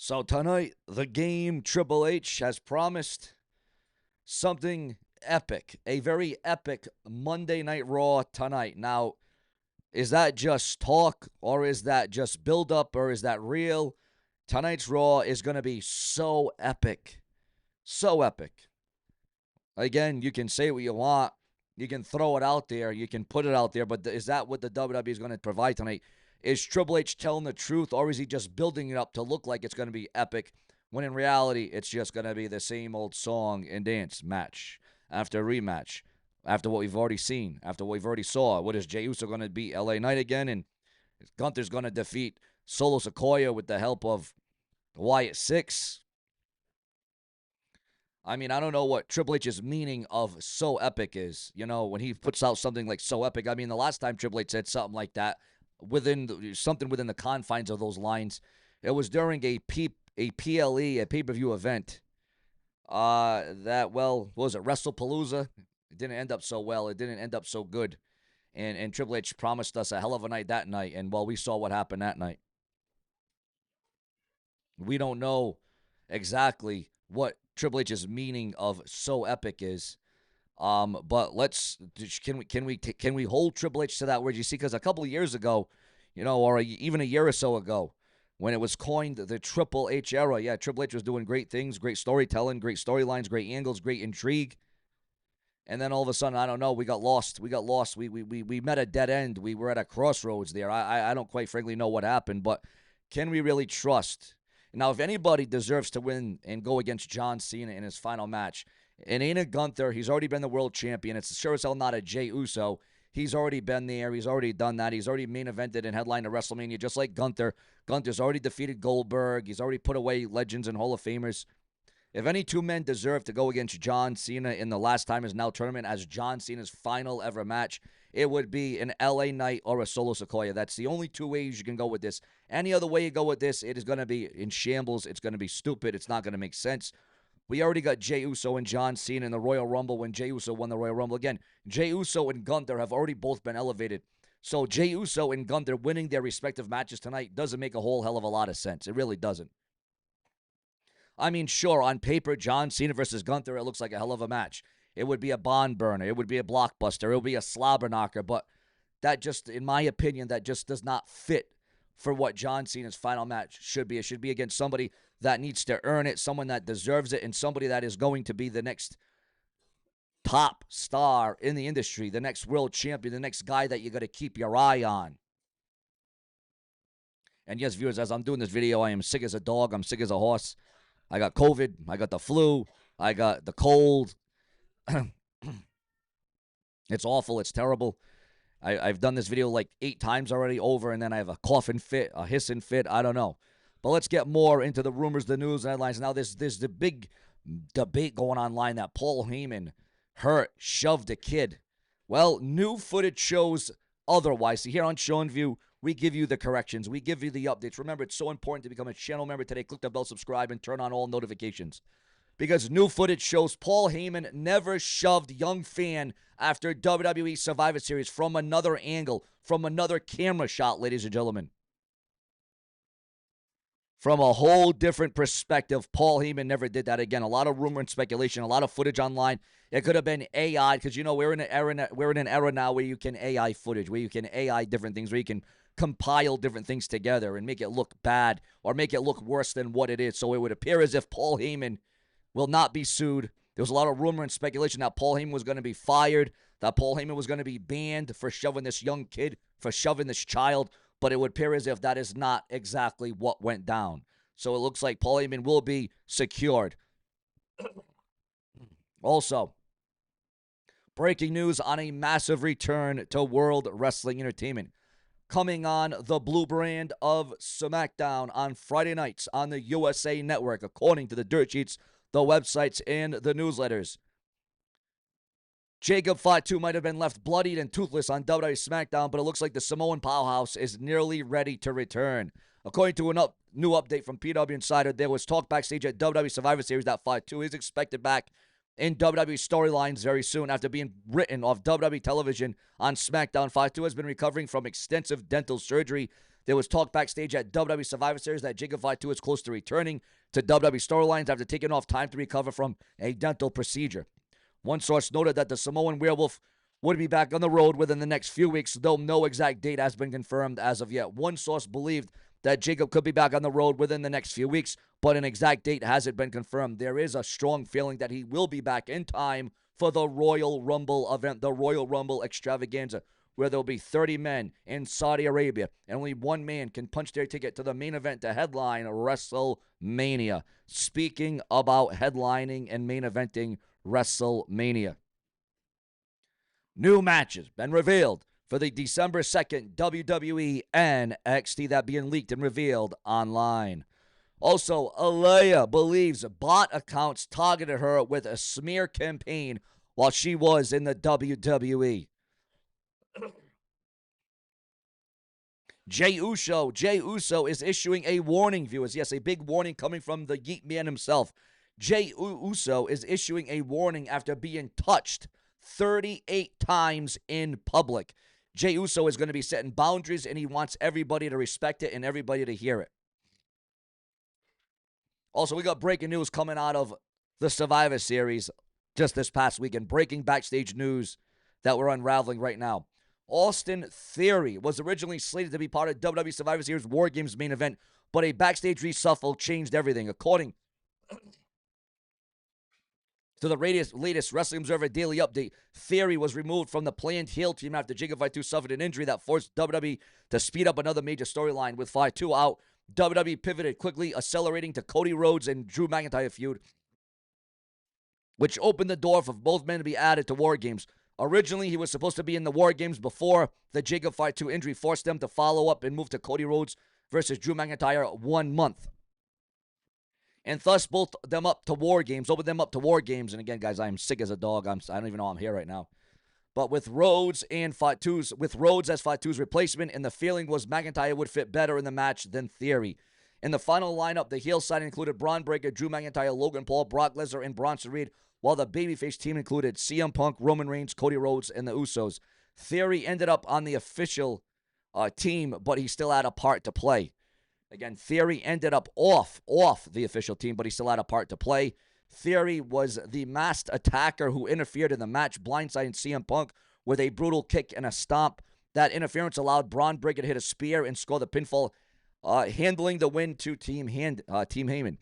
So tonight, the game Triple H has promised something epic, a very epic Monday Night Raw tonight. Now, is that just talk or is that just build up or is that real? Tonight's Raw is going to be so epic. So epic. Again, you can say what you want. You can throw it out there. You can put it out there. But is that what the WWE is going to provide tonight? Is Triple H telling the truth, or is he just building it up to look like it's going to be epic, when in reality, it's just going to be the same old song and dance match after rematch, after what we've already seen, after what we've already saw? What is Jey Uso going to beat LA Knight again? And Gunther's going to defeat Solo Sikoa with the help of Wyatt Six. I mean, I don't know what Triple H's meaning of so epic is. You know, when he puts out something like so epic. I mean, the last time Triple H said something like that, within the confines of those lines, it was during a PLE, a pay-per-view event. What was it, WrestlePalooza? It didn't end up so well. It didn't end up so good. And Triple H promised us a hell of a night that night. And, well, we saw what happened that night. We don't know exactly what Triple H's meaning of so epic is. But can we hold Triple H to that word? You see, because a couple of years ago, or even a year or so ago, when it was coined the Triple H era, yeah, Triple H was doing great things, great storytelling, great storylines, great angles, great intrigue. And then all of a sudden, I don't know, we got lost. We met a dead end. We were at a crossroads there. I don't quite frankly know what happened, but can we really trust? Now, if anybody deserves to win and go against John Cena in his final match, it ain't a Gunther. He's already been the world champion. It's sure as hell not a Jey Uso. He's already been there. He's already done that. He's already main evented and headlined a WrestleMania just like Gunther. Gunther's already defeated Goldberg. He's already put away legends and Hall of Famers. If any two men deserve to go against John Cena in the last time is now tournament as John Cena's final ever match, it would be an LA Knight or a Solo Sikoa. That's the only two ways you can go with this. Any other way you go with this, it is going to be in shambles. It's going to be stupid. It's not going to make sense. We already got Jey Uso and John Cena in the Royal Rumble when Jey Uso won the Royal Rumble. Again, Jey Uso and Gunther have already both been elevated. So Jey Uso and Gunther winning their respective matches tonight doesn't make a whole hell of a lot of sense. It really doesn't. I mean, sure, on paper, John Cena versus Gunther, it looks like a hell of a match. It would be a bond burner. It would be a blockbuster. It would be a slobber knocker. But that just, in my opinion, that just does not fit for what John Cena's final match should be. It should be against somebody that needs to earn it, someone that deserves it, and somebody that is going to be the next top star in the industry, the next world champion, the next guy that you got to keep your eye on. And yes, viewers, as I'm doing this video, I am sick as a dog. I'm sick as a horse. I got COVID. I got the flu. I got the cold. It's awful. It's terrible. I've done this video like 8 times already over, and then I have a coughing fit, a hissing fit. I don't know. But let's get more into the rumors, the news, and headlines. Now, there's the big debate going online that Paul Heyman shoved a kid. Well, new footage shows otherwise. See, here on SeanzView, we give you the corrections. We give you the updates. Remember, it's so important to become a channel member today. Click the bell, subscribe, and turn on all notifications. Because new footage shows Paul Heyman never shoved young fan after WWE Survivor Series from another angle, from another camera shot, ladies and gentlemen. From a whole different perspective, Paul Heyman never did that again. A lot of rumor and speculation, a lot of footage online. It could have been AI, because, we're in an era now where you can AI footage, where you can AI different things, where you can compile different things together and make it look bad or make it look worse than what it is. So it would appear as if Paul Heyman will not be sued. There was a lot of rumor and speculation that Paul Heyman was going to be fired, that Paul Heyman was going to be banned for shoving this young kid, for shoving this child, but it would appear as if that is not exactly what went down. So it looks like Paul Heyman will be secured. Also, breaking news on a massive return to World Wrestling Entertainment. Coming on the blue brand of SmackDown on Friday nights on the USA Network, according to the dirt sheets, the websites, and the newsletters. Jacob Fatu might have been left bloodied and toothless on WWE SmackDown, but it looks like the Samoan powerhouse is nearly ready to return. According to a new update from PW Insider, there was talk backstage at WWE Survivor Series that Fatu is expected back in WWE storylines very soon after being written off WWE television on SmackDown. Fatu has been recovering from extensive dental surgery There was talk backstage at WWE Survivor Series that Jacob Fatu is close to returning to WWE storylines after taking off time to recover from a dental procedure. One source noted that the Samoan Werewolf would be back on the road within the next few weeks, though no exact date has been confirmed as of yet. One source believed that Jacob could be back on the road within the next few weeks, but an exact date hasn't been confirmed. There is a strong feeling that he will be back in time for the Royal Rumble event, the Royal Rumble extravaganza, where there'll be 30 men in Saudi Arabia, and only one man can punch their ticket to the main event to headline WrestleMania. Speaking about headlining and main eventing WrestleMania. New matches been revealed for the December 2nd WWE NXT that being leaked and revealed online. Also, Aliyah believes bot accounts targeted her with a smear campaign while she was in the WWE. Jey Uso is issuing a warning, viewers. Yes, a big warning coming from the Yeet Man himself. Jey Uso is issuing a warning after being touched 38 times in public. Jey Uso is going to be setting boundaries, and he wants everybody to respect it and everybody to hear it. Also, we got breaking news coming out of the Survivor Series just this past weekend. Breaking backstage news that we're unraveling right now. Austin Theory was originally slated to be part of WWE Survivor Series WarGames main event, but a backstage reshuffle changed everything. According to the latest Wrestling Observer Daily Update, Theory was removed from the planned heel team after Jacob Fatu suffered an injury that forced WWE to speed up another major storyline. With Fatu out, WWE pivoted quickly, accelerating to Cody Rhodes and Drew McIntyre feud, which opened the door for both men to be added to WarGames. Originally, he was supposed to be in the WarGames before the Jacob Fatu injury forced them to follow up and move to Cody Rhodes versus Drew McIntyre 1 month. And thus both them up to WarGames, opened them up to WarGames. And again, guys, I am sick as a dog. I don't even know I'm here right now. But with Rhodes as Fatu's replacement, and the feeling was McIntyre would fit better in the match than Theory. In the final lineup, the heel side included Braun Breaker, Drew McIntyre, Logan Paul, Brock Lesnar, and Bronson Reed, while the babyface team included CM Punk, Roman Reigns, Cody Rhodes, and the Usos. Theory ended up on the official team, but he still had a part to play. Again, Theory ended up off the official team, but he still had a part to play. Theory was the masked attacker who interfered in the match, blindsiding CM Punk with a brutal kick and a stomp. That interference allowed Braun Breaker to hit a spear and score the pinfall, handling the win to Team Heyman.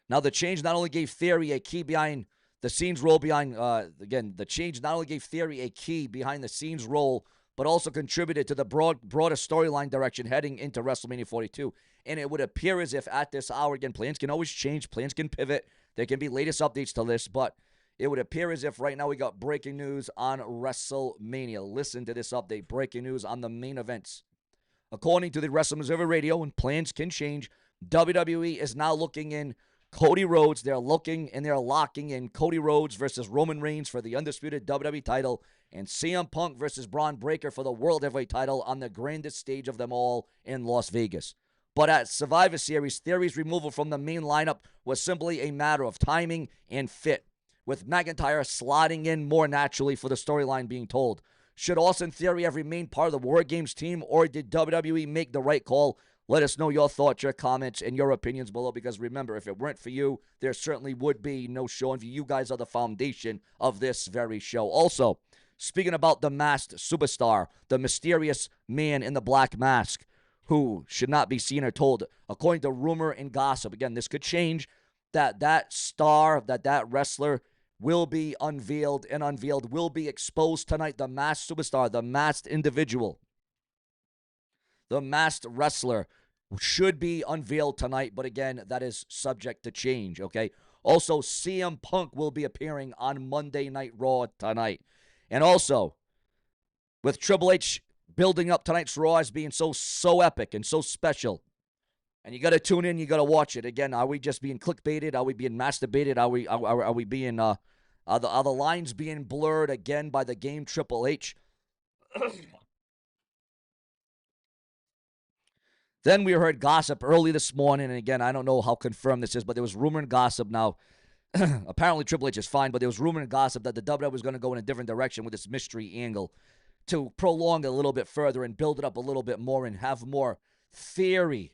Now, the change not only gave Theory a key behind the scenes role the change not only gave Theory a key behind the scenes role, but also contributed to the broader storyline direction heading into WrestleMania 42. And it would appear as if at this hour, again, plans can always change, plans can pivot, there can be latest updates to this, but it would appear as if right now we got breaking news on WrestleMania. Listen to this update, breaking news on the main events. According to the Wrestling Observer Radio, and plans can change, WWE is now looking in Cody Rhodes. They're looking and they're locking in Cody Rhodes versus Roman Reigns for the undisputed WWE title, and CM Punk versus Braun Breaker for the World Heavyweight title on the grandest stage of them all in Las Vegas. But at Survivor Series, Theory's removal from the main lineup was simply a matter of timing and fit, with McIntyre slotting in more naturally for the storyline being told. Should Austin Theory have remained part of the WarGames team, or did WWE make the right call? Let us know your thoughts, your comments, and your opinions below, because remember, if it weren't for you, there certainly would be no show. And you guys are the foundation of this very show. Also, speaking about the masked superstar, the mysterious man in the black mask, who should not be seen or told, according to rumor and gossip, again, this could change, that star, that wrestler will be unveiled will be exposed tonight. The masked superstar, the masked individual, the masked wrestler should be unveiled tonight, but again, that is subject to change, okay? Also, CM Punk will be appearing on Monday Night Raw tonight. And also, with Triple H building up tonight's Raw as being so epic and so special, and you got to tune in, you got to watch it. Again, are we just being clickbaited? Are we being masturbated? Are we being are the lines being blurred again by the game Triple H? Then we heard gossip early this morning, and again, I don't know how confirmed this is, but there was rumor and gossip now. Apparently, Triple H is fine, but there was rumor and gossip that the WWE was going to go in a different direction with this mystery angle to prolong it a little bit further and build it up a little bit more and have more theory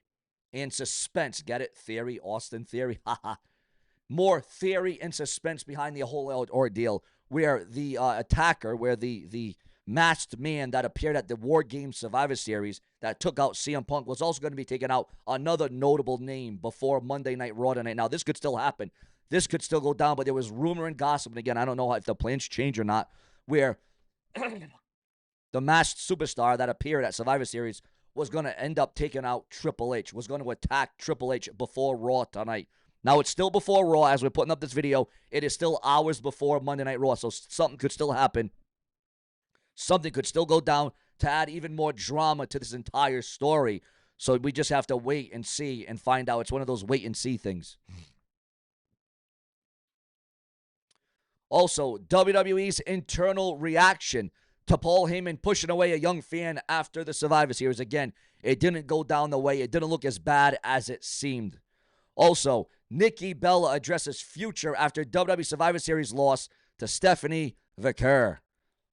and suspense. Get it? Theory, Austin Theory. Haha. More theory and suspense behind the whole ordeal, where the attacker, where the masked man that appeared at the WarGames Survivor Series that took out CM Punk was also going to be taking out another notable name before Monday Night Raw tonight. Now, this could still happen. This could still go down, but there was rumor and gossip. And again, I don't know if the plans change or not, where the masked superstar that appeared at Survivor Series was going to end up taking out Triple H, was going to attack Triple H before Raw tonight. Now, it's still before Raw. As we're putting up this video, it is still hours before Monday Night Raw, so something could still happen. Something could still go down to add even more drama to this entire story. So we just have to wait and see and find out. It's one of those wait and see things. Also, WWE's internal reaction to Paul Heyman pushing away a young fan after the Survivor Series. Again, it didn't go down the way. It didn't look as bad as it seemed. Also, Nikki Bella addresses future after WWE Survivor Series loss to Stephanie Vicker.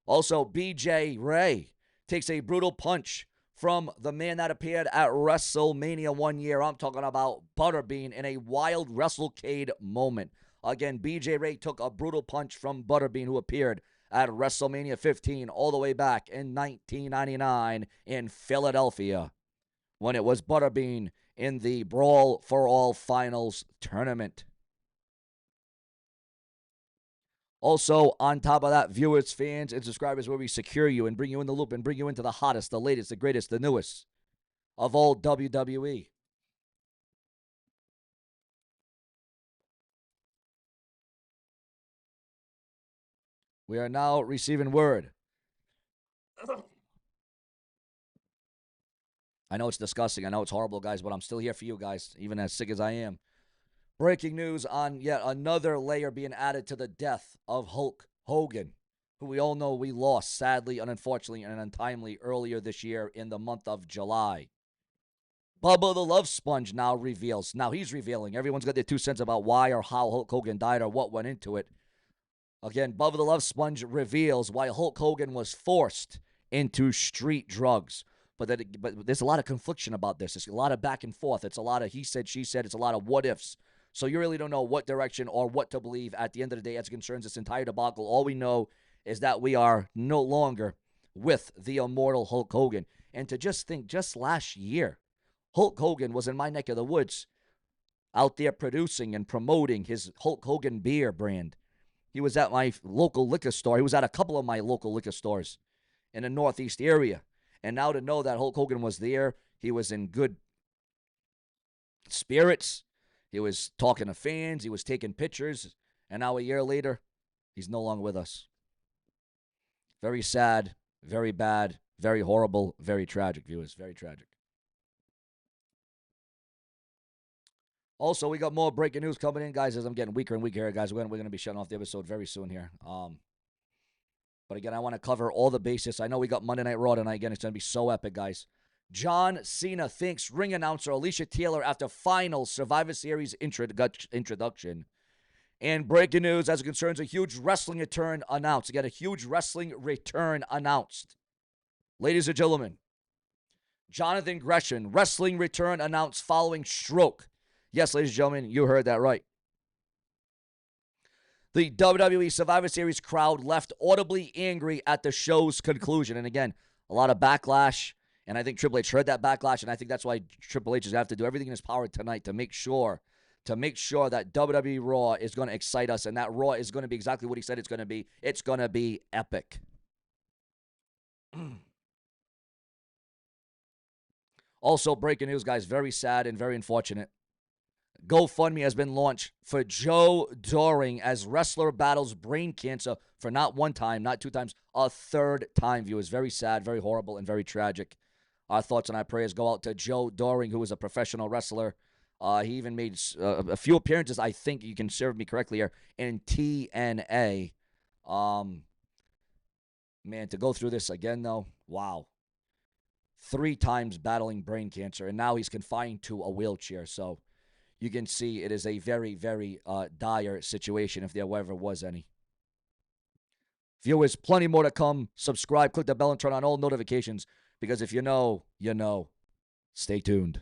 Also, BJ Ray takes a brutal punch from the man that appeared at WrestleMania 1 year. I'm talking about Butterbean in a wild WrestleCade moment. Again, BJ Ray took a brutal punch from Butterbean, who appeared at WrestleMania 15 all the way back in 1999 in Philadelphia, when it was Butterbean in the Brawl for All Finals tournament. Also, on top of that, viewers, fans, and subscribers, where we secure you and bring you in the loop and bring you into the hottest, the latest, the greatest, the newest of all WWE. We are now receiving word. I know it's disgusting. I know it's horrible, guys, but I'm still here for you guys, even as sick as I am. Breaking news on yet another layer being added to the death of Hulk Hogan, who we all know we lost, sadly and unfortunately and untimely, earlier this year in the month of July. Bubba the Love Sponge now reveals. Now he's revealing. Everyone's got their 2 cents about why or how Hulk Hogan died or what went into it. Again, Bubba the Love Sponge reveals why Hulk Hogan was forced into street drugs. But there's a lot of confliction about this. There's a lot of back and forth. It's a lot of he said, she said. It's a lot of what ifs. So you really don't know what direction or what to believe at the end of the day as it concerns this entire debacle. All we know is that we are no longer with the immortal Hulk Hogan. And to just think, just last year, Hulk Hogan was in my neck of the woods, out there producing and promoting his Hulk Hogan beer brand. He was at my local liquor store. He was at a couple of my local liquor stores in the Northeast area. And now to know that Hulk Hogan was there, he was in good spirits. He was talking to fans. He was taking pictures. And now a year later, he's no longer with us. Very sad, very bad, very horrible, very tragic, viewers. Very tragic. Also, we got more breaking news coming in, guys, as I'm getting weaker and weaker here, guys. We're going to be shutting off the episode very soon here. But again, I want to cover all the bases. I know we got Monday Night Raw tonight. Again, it's going to be so epic, guys. John Cena thanks ring announcer Alicia Taylor after final Survivor Series introduction. And breaking news as it concerns a huge wrestling return announced. Again, a huge wrestling return announced. Ladies and gentlemen, Jonathan Gresham, wrestling return announced following stroke. Yes, ladies and gentlemen, you heard that right. The WWE Survivor Series crowd left audibly angry at the show's conclusion. And again, a lot of backlash. And I think Triple H heard that backlash. And I think that's why Triple H is going to have to do everything in his power tonight to make sure that WWE Raw is going to excite us. And that Raw is going to be exactly what he said it's going to be. It's going to be epic. Also, breaking news, guys. Very sad and very unfortunate. GoFundMe has been launched for Joe Doring as wrestler battles brain cancer for not one time, not two times, a third time, viewers. Very sad, very horrible, and very tragic. Our thoughts and our prayers go out to Joe Doring, who is a professional wrestler. He even made a few appearances, I think you can serve me correctly here, in TNA. Man, to go through this again, though, wow. 3 times battling brain cancer, and now he's confined to a wheelchair, so you can see it is a very, very dire situation if there ever was any. Viewers, plenty more to come. Subscribe, click the bell, and turn on all notifications because if you know, you know. Stay tuned.